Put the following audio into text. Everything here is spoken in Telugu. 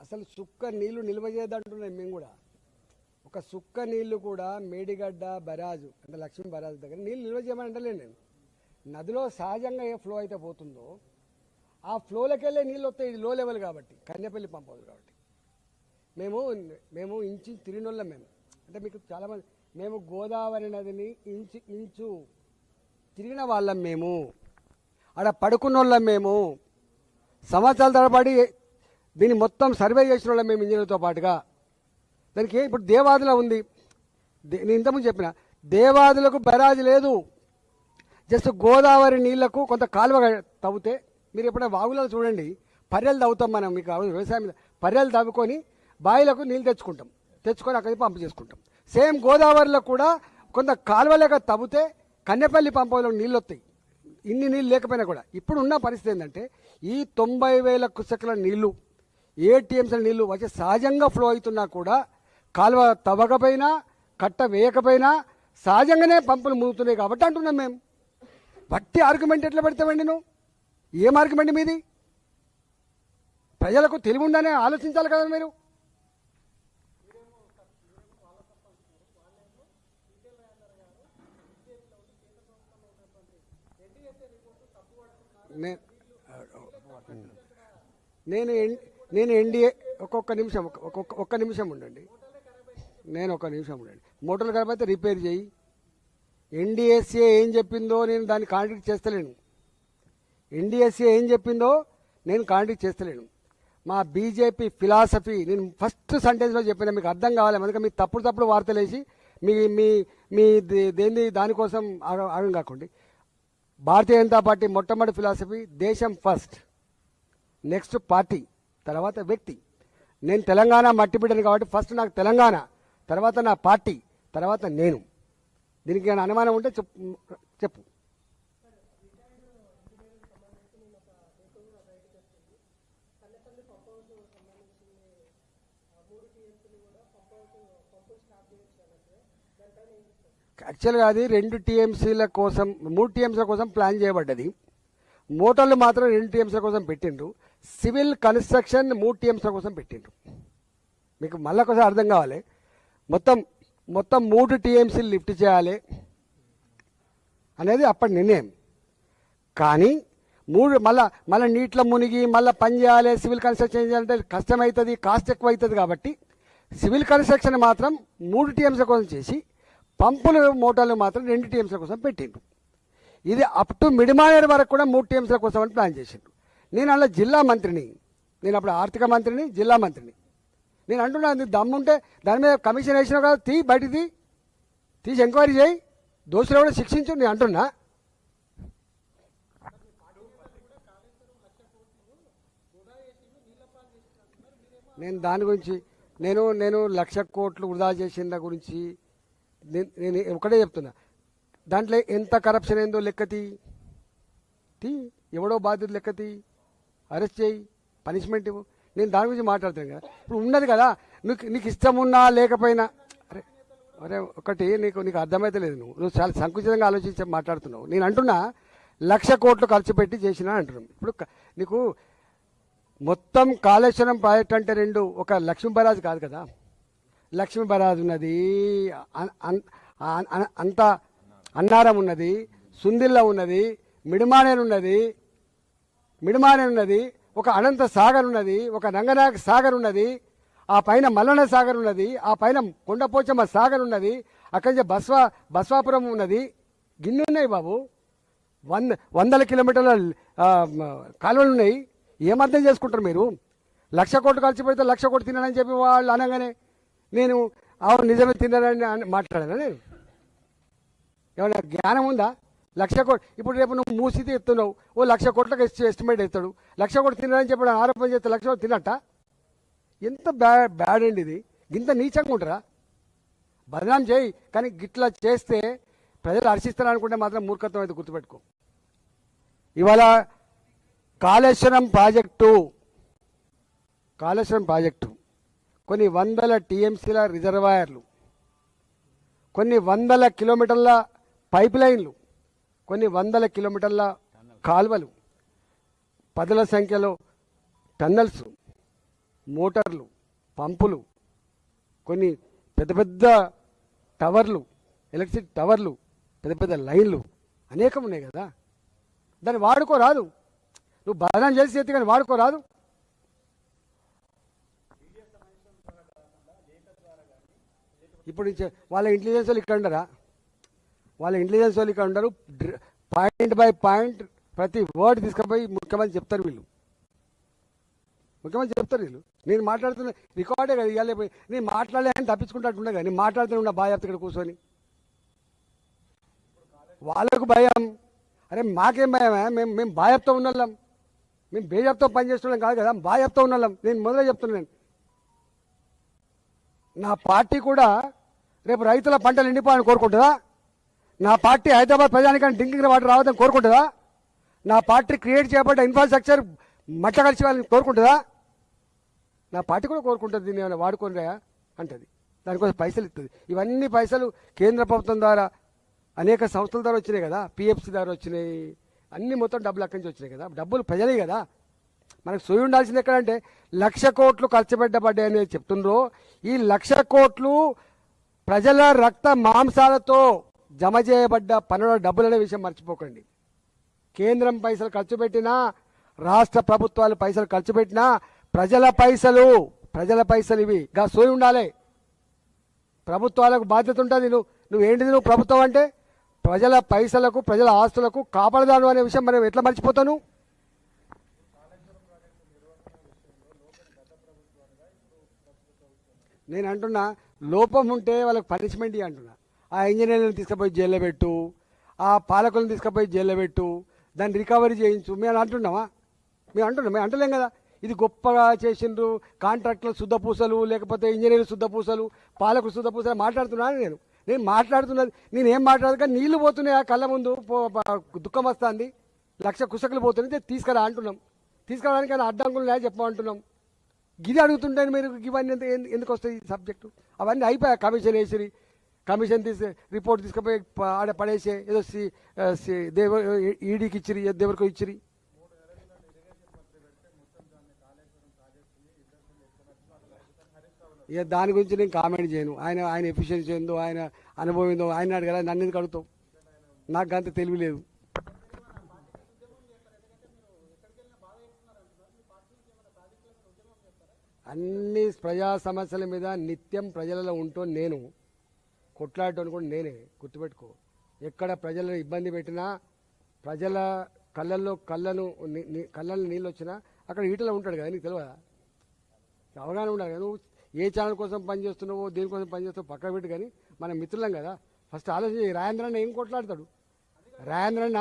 అసలు సుక్క నీళ్లు నిల్వ చేయదంటున్నాయి మేము కూడా. ఒక సుక్క నీళ్లు కూడా మేడిగడ్డ బరాజు అంటే లక్ష్మీ బరాజు దగ్గర నీళ్ళు నిల్వ చేయమని అంటలేను నేను. నదిలో సహజంగా ఏ ఫ్లో అయితే పోతుందో ఆ ఫ్లోలోకి వెళ్ళే నీళ్ళు వస్తాయి. ఇది లో లెవెల్ కాబట్టి కన్యపల్లి పంప్ హౌస్ కాబట్టి మేము ఇంచు తిరిగినోళ్ళం. మేము అంటే మీకు చాలామంది మేము గోదావరి నదిని ఇంచు తిరిగిన వాళ్ళం. మేము ఆడ పడుకున్న వాళ్ళం. మేము సంవత్సరాల తరబడి దీన్ని మొత్తం సర్వే చేసిన వాళ్ళం మేము ఇంజనీర్తో పాటుగా. దానికి ఇప్పుడు దేవాదుల ఉంది. నేను ఇంతకుముందు చెప్పిన దేవాదులకు బరాజు లేదు. జస్ట్ గోదావరి నీళ్లకు కొంత కాలువ తవ్వుతే మీరు ఎప్పుడైనా వాగులలో చూడండి, పర్రెలు తవ్వుతాం మనం. మీకు వ్యవసాయం మీద పర్రెలు తవ్వుకొని బావిలకు నీళ్ళు తెచ్చుకొని అక్కడికి పంపు చేసుకుంటాం. సేమ్ గోదావరిలో కూడా కొంత కాలువలేక తవ్వుతే కన్నెపల్లి పంపులో నీళ్ళు వస్తాయి. ఇన్ని నీళ్ళు లేకపోయినా కూడా ఇప్పుడు ఉన్న పరిస్థితి ఏంటంటే ఈ 90,000 క్యూసెక్ల నీళ్లు ATMs నీళ్లు వచ్చి సహజంగా ఫ్లో అవుతున్నా కూడా కాలువ తవ్వకపోయినా కట్ట వేయకపోయినా సహజంగానే పంపులు మునుగుతున్నాయి కాబట్టి అంటున్నాం మేము. వట్టి ఆర్గ్యుమెంట్ ఎట్లా పెడతామండి నువ్వు? ఏం ఆర్గ్యుమెంట్ మీది? ప్రజలకు తెలివి ఉందనే ఆలోచించాలి కదా మీరు. నేను ఎన్డీఏ ఒక్క నిమిషం ఉండండి. మోటార్లు ఖరాబ్ అయితే రిపేర్ చేయి. NDSA ఏం చెప్పిందో నేను దాన్ని కాంట్రాక్ట్ చేస్తలేను. NDSA ఏం చెప్పిందో నేను కాంట్రాక్ట్ చేస్తలేను. మా బీజేపీ ఫిలాసఫీ నేను ఫస్ట్ సెంటెన్స్లో చెప్పిన, మీకు అర్థం కావాలి. అందుకే మీరు తప్పుడు వార్తలు వేసి మీ దేన్ని దానికోసం అర్థం కాకండి. భారతీయ జనతా పార్టీ మొట్టమొదటి ఫిలాసఫీ దేశం ఫస్ట్, నెక్స్ట్ పార్టీ, తర్వాత వ్యక్తి. నేను తెలంగాణ మట్టి బిడ్డను కాబట్టి ఫస్ట్ నాకు తెలంగాణ, తర్వాత నా పార్టీ, తర్వాత నేను. దీనికి ఏమైనా అనుమానం ఉంటే చెప్పు. యాక్చువల్గా అది 2 TMCల కోసం 3 TMCల కోసం ప్లాన్ చేయబడ్డది. మోటార్లు మాత్రం 2 TMCల కోసం పెట్టిండ్రు. సివిల్ కన్స్ట్రక్షన్ 3 TMCల కోసం పెట్టిండ్రు. మీకు మళ్ళీ ఒకసారి అర్థం కావాలి. మొత్తం 3 TMCలు లిఫ్ట్ చేయాలి అనేది అప్పటి నిర్ణయం. కానీ మళ్ళీ నీటిలో మునిగి మళ్ళీ పని చేయాలి, సివిల్ కన్స్ట్రక్షన్ చేయాలంటే కష్టమవుతుంది, కాస్ట్ ఎక్కువ అవుతుంది. కాబట్టి సివిల్ కన్స్ట్రక్షన్ మాత్రం 3 TMCల కోసం చేసి పంపులు మోటార్లు మాత్రం 2 TMCల కోసం పెట్టిండ్రు. ఇది అప్ టు మిడిమానేర్ వరకు కూడా 3 TMCల కోసం అని ప్లాన్ చేసిండ్రు. నేను అలా జిల్లా మంత్రిని, నేను అప్పుడు ఆర్థిక మంత్రిని, జిల్లా మంత్రిని. నేను అంటున్నాను, దమ్ముంటే దాని మీద కమిషన్ వేసినా కదా, బయటికి తీసి ఎంక్వైరీ చేయి, దోషులు కూడా శిక్షించు. నేను అంటున్నా. నేను దాని గురించి నేను 1,00,000 కోట్లు వృధా చేసిన గురించి నేను ఒకటే చెప్తున్నా. దాంట్లో ఎంత కరప్షన్ అయిందో లెక్కతి, ఎవడో బాధ్యత లెక్కతి, అరెస్ట్ చేయి, పనిష్మెంట్ ఇవ్వు. నేను దాని గురించి మాట్లాడుతాను కదా. ఇప్పుడు ఉన్నది కదా, నీకు ఇష్టం ఉన్నా లేకపోయినా. అరే ఒకటి నీకు అర్థమైతే లేదు. నువ్వు చాలా సంకుచితంగా ఆలోచించి మాట్లాడుతున్నావు. నేను అంటున్నా 1,00,000 కోట్లు ఖర్చు పెట్టి చేసినా అంటున్నాను. ఇప్పుడు నీకు మొత్తం కాళేశ్వరం ప్రాజెక్ట్ అంటే 2, ఒక లక్ష్మీ బరాజ్ కాదు కదా. లక్ష్మీ బరాజ్ ఉన్నది, అంత అన్నారం ఉన్నది, సుందిల్ల ఉన్నది, మిడిమానేరు ఉన్నది, ఒక అనంత సాగర్ ఉన్నది, ఒక రంగనాయక సాగర్ ఉన్నది, ఆ పైన మల్లన్న సాగర్ ఉన్నది, ఆ పైన కొండపోచమ్మ సాగర్ ఉన్నది, అక్కడి నుంచి బస్వాపురం ఉన్నది. గిన్నె ఉన్నాయి బాబు, 100 కిలోమీటర్ల కాలువలు ఉన్నాయి. ఏమర్థం చేసుకుంటారు మీరు? 1,00,000 కోట్లు ఖర్చు పెడితే 1,00,000 కోట్లు తిన్నానని చెప్పి వాళ్ళు అనగానే నేను నిజమే తిన్నానని మాట్లాడాను. నేను ఏమన్నా జ్ఞానం ఉందా? 1,00,000 కోట్లు ఇప్పుడు రేపు నువ్వు మూసి ఎత్తున్నావు, 1,00,000 కోట్లకు ఎస్టిమేట్ ఎత్తాడు. 1,00,000 కోట్లు తిన్నానని చెప్పి ఆరోపణ చేస్తే 1,00,000 కోట్లు తిన్నట్ట? ఎంత బ్యాడ్ అండి ఇది. ఇంత నీచంగా ఉంటారా? బదనాం చేయి, కానీ గిట్లా చేస్తే ప్రజలు హర్షిస్తారు అనుకుంటే మాత్రం మూర్ఖత్వం అయితే గుర్తుపెట్టుకో. ఇవాళ కాళేశ్వరం ప్రాజెక్టు కొన్ని 100 TMCల రిజర్వాయర్లు, కొన్ని 100 కిలోమీటర్ల పైప్ లైన్లు, కొన్ని 100 కిలోమీటర్ల కాలువలు, 10ల సంఖ్యలో టన్నల్స్, మోటార్లు, పంపులు, కొన్ని పెద్ద పెద్ద టవర్లు, ఎలక్ట్రిసిటీ టవర్లు, పెద్ద పెద్ద లైన్లు అనేకం ఉన్నాయి కదా. దాన్ని వాడుకోరాదు. నువ్వు బదనాం చేసి చేతి కానీ వాడుకోరాదు. ఇప్పుడు వాళ్ళ ఇంటెలిజెన్స్ వాళ్ళు ఇక్కడ ఉండరా? వాళ్ళ ఇంటెలిజెన్స్ వాళ్ళు ఇక్కడ ఉండరు. పాయింట్ బై పాయింట్ ప్రతి వర్డ్ తీసుకుపోయి ముఖ్యమంత్రి చెప్తారు వీళ్ళు. ముఖ్యమంత్రి చెప్తారు వీళ్ళు. నేను మాట్లాడుతున్న రికార్డే కదా ఇవాళ. నేను మాట్లాడలేని తప్పించుకుంటాడు కదా. నేను మాట్లాడుతూనే ఉన్నా బాగా చెప్తా ఇక్కడ కూర్చొని. వాళ్ళకు భయం. అరే మాకేం భయమే? మేము బాగా చెప్తా ఉన్నాం. మేము బేజప్తో పనిచేస్తున్నాం కాదు కదా, బాగా చెప్తా ఉన్నాం. నేను మొదలే చెప్తున్నాను. నా పార్టీ కూడా రేపు రైతుల పంటలు ఎండిపోవాలని కోరుకుంటుందా? నా పార్టీ హైదరాబాద్ ప్రజానికాన్ని డ్రింకింగ్ వాటర్ రావద్దని కోరుకుంటుందా? నా పార్టీ క్రియేట్ చేయబడ్డ ఇన్ఫ్రాస్ట్రక్చర్ మట్ట కలిసి వాళ్ళని కోరుకుంటుందా? నా పార్టీ కూడా కోరుకుంటుంది. దీన్ని ఏమైనా వాడుకోనిరా అంటది. దానికోసం పైసలు ఇస్తుంది. ఇవన్నీ పైసలు కేంద్ర ప్రభుత్వం ద్వారా అనేక సంస్థల ద్వారా వచ్చినాయి కదా, పిఎఫ్సి ద్వారా వచ్చినాయి. అన్ని మొత్తం డబ్బులు అక్కడి నుంచి వచ్చినాయి కదా. డబ్బులు ప్రజలే కదా. మనకు సోయి ఉండాల్సింది ఎక్కడంటే 1,00,000 కోట్లు ఖర్చు పెట్టబడ్డాయని చెప్తుండ్రో, ఈ 1,00,000 కోట్లు ప్రజల రక్త మాంసాలతో జమ చేయబడ్డ పన్నుల డబ్బులు అనే విషయం మర్చిపోకండి. కేంద్రం పైసలు ఖర్చు పెట్టినా, రాష్ట్ర ప్రభుత్వాలు పైసలు ఖర్చు పెట్టినా ప్రజల పైసలు ఇవి. గా సోయి ఉండాలి. ప్రభుత్వాలకు బాధ్యత ఉంటుంది. నువ్వేంటిది? నువ్వు ప్రభుత్వం అంటే ప్రజల పైసలకు, ప్రజల ఆస్తులకు కాపాడదాను అనే విషయం మనం ఎట్లా మర్చిపోతాను? నేను అంటున్నా, లోపం ఉంటే వాళ్ళకి పనిష్మెంట్ అంటున్నా. ఆ ఇంజనీర్లను తీసుకుపోయి జైల్లో పెట్టు, ఆ పాలకులను తీసుకుపోయి జైల్లో పెట్టు, దాన్ని రికవరీ చేయించు. మేము అంటున్నామా? మేము అంటలేం కదా. ఇది గొప్పగా చేసిండ్రు, కాంట్రాక్టులు శుద్ధపూసలు, లేకపోతే ఇంజనీర్లు శుద్ధపూసలు, పాలకులు శుద్ధపూసలు మాట్లాడుతున్నాను. నేను మాట్లాడుతున్నది, నేనేం మాట్లాడదు కానీ నీళ్లు పోతున్నాయి ఆ కళ్ళ ముందు. దుఃఖం వస్తుంది. 1,00,000 కుసకులు పోతున్నాయి. తీసుకురా అంటున్నాం. తీసుకురావడానికి అడ్డంకులు లేక చెప్పమంటున్నాం. గిది అడుగుతుంటే మీరు ఇవన్నీ ఎందుకు వస్తాయి సబ్జెక్టు? అవన్నీ అయిపోయాయి. కమిషన్ రిపోర్ట్ తీసుకుపోయి ఆడ పడేసే ఏదో ఈడీకి ఇచ్చిరి, దేవరికో ఇచ్చిరి. ఇక దాని గురించి నేను కామెంట్ చేయను. ఆయన ఎఫిషియన్సీ ఏందో, ఆయన అనుభవం ఏందో ఆయన అడగల, నన్ను ఎందుకు అడుగుతావు? నాకు అంత తెలివి లేదు. అన్ని ప్రజా సమస్యల మీద నిత్యం ప్రజలలో ఉంటూ నేను కొట్లాడటం కూడా నేనే. గుర్తుపెట్టుకో. ఎక్కడ ప్రజలను ఇబ్బంది పెట్టినా, ప్రజల కళ్ళలో నీళ్ళు వచ్చినా అక్కడ ఈటలో ఉంటాడు కదా. నీకు తెలియదా? అవగాహన ఉండాలి. నువ్వు ఏ ఛానల్ కోసం పనిచేస్తున్నావో, దేనికోసం పనిచేస్తావో పక్క పెట్టి. కానీ మన మిత్రులం కదా. ఫస్ట్ ఆలోచన. రాజేంద్రన్న ఏం కొట్లాడతాడు? రాజేంద్రన్న